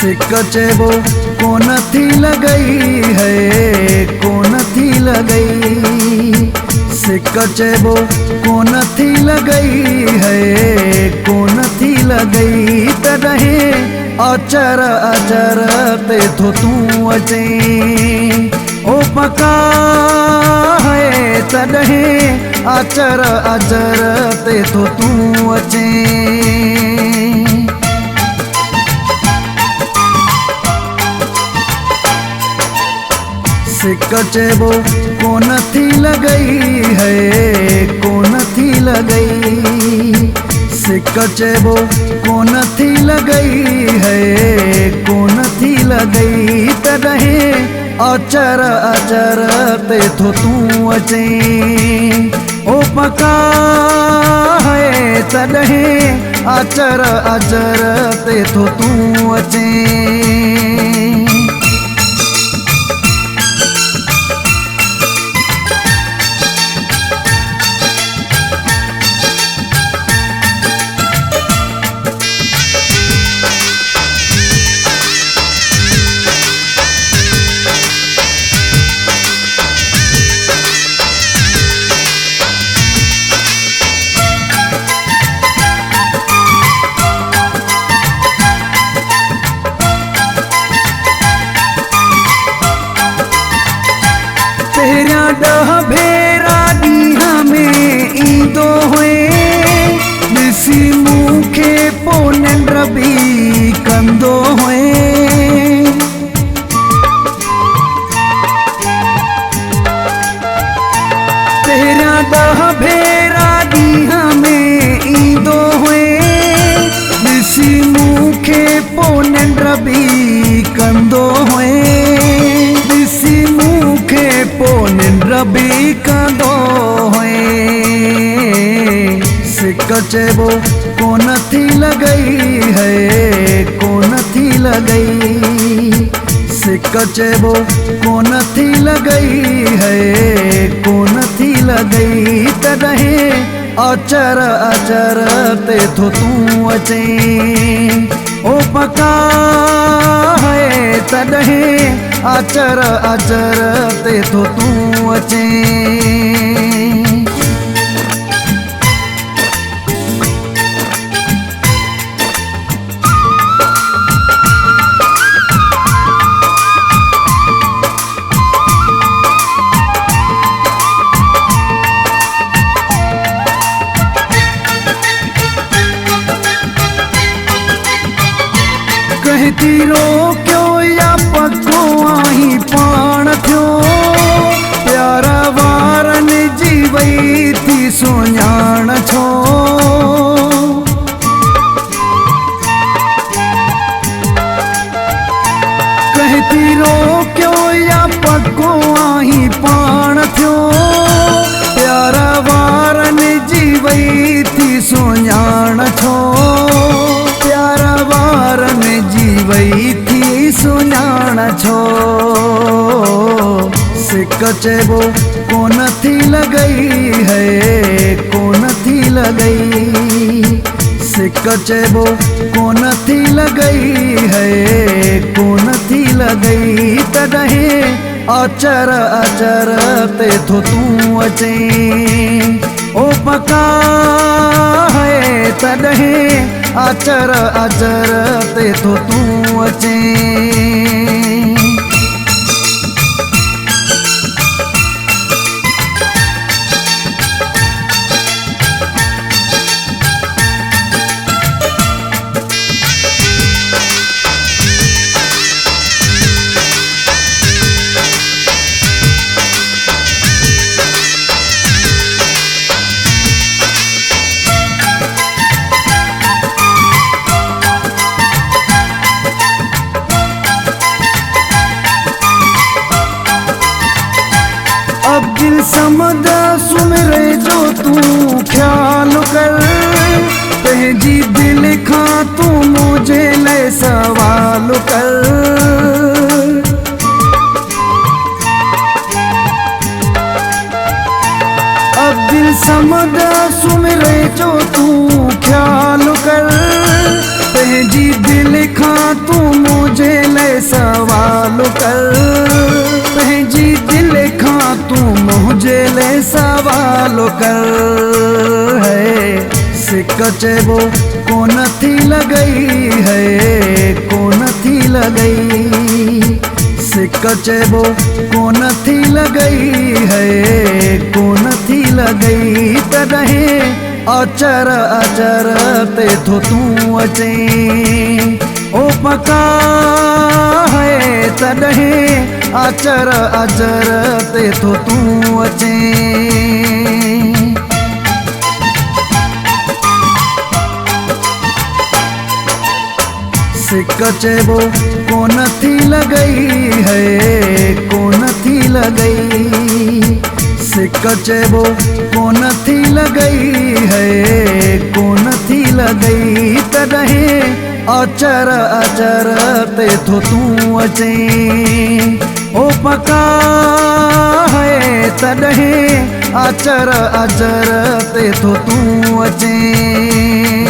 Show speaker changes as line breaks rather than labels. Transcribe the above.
सिक चेबो को नथी लगई है, को नथी लगई। सिक चेबो को नथी लगई है, को नथी लगई। तॾहिं अचर अचर ते थो तूं अचे ओ पका है। तॾहिं अचर अचर ते थो तूं अचे। सिक चेबो को नथी लगई है, को नथी लगई। सिक चेबो को नथी लगई है, को नथी लगई। तॾहिं अचर अचर ते थो तूं अचे ओ पका है। तॾहिं अचर अचर ते थो तूं अचे। तेरा डह भेरा ॾींहं में ईंदो हुए, ॾिसी मूंखे पोइ निंड बि कंदो हुए। तेरा डह भेरा ॾींहं में ईंदो हुए, ॾिसी मूंखे पोइ निंड बि कंदो हुए। ॾिसी मूंखे पोइ निंड बि कंदो हुए। सिक चेबो को नथी लगई है, को नथी लगई। सिक चेबो को नथी लगई है, को नथी लगई। तॾहिं अचर अचर ते थो तूं अचे ओ पका है। तॾहिं अचर अचर ते थो तूं अचे। कहती रोक्यो या पको आहीं पाण थियो, प्यारा वारनि जी वई थी सुञाण छो। कहती रोक्यो या पको आहीं पाण थियो, प्यारा वारनि जी वई थी सुञाण छो। प्यारा वारनि जी वई थी सुञाण छो। सिक चेबो को नथी लगई है, को नथी लगई। सिक चेबो को नथी लगई है, को नथी लगई। तॾहिं अचर अचर ते थो तूं अचे ओ पका है। तॾहिं अचर अचर ते थो तूं अचे। अब्दुल समद सुमिरे जो तूं ख्याल कर, पंहिंजी दिल खां तूं मुझे लाइ सवाल कर। अब्दुल समद सुमिरे जो तूं ख्याल कर, पंहिंजी दिल खां तू मुझे ले सवाल कर, पंहिंजी दिल खां तू मुझे ले सवाल कर। है सिक चेबो कोन थी लॻई है, कोन थी लॻई, सिक चेबो कोन थी लॻई है, कोन थी लॻई। तॾहिं अचर अचर ते थो तूं अचे ओ पका है, तॾहिं अचर अचर ते थो तूं अचे। सिक चेबो कोन थी लॻई है, कोन थी लॻई, सिक चेबो कोन थी लॻई है, कोन थी लॻई। तॾहिं अचर अचर ते थो तूं अचे ओ पका है, तॾहिं अचर अचर ते थो तूं अचे।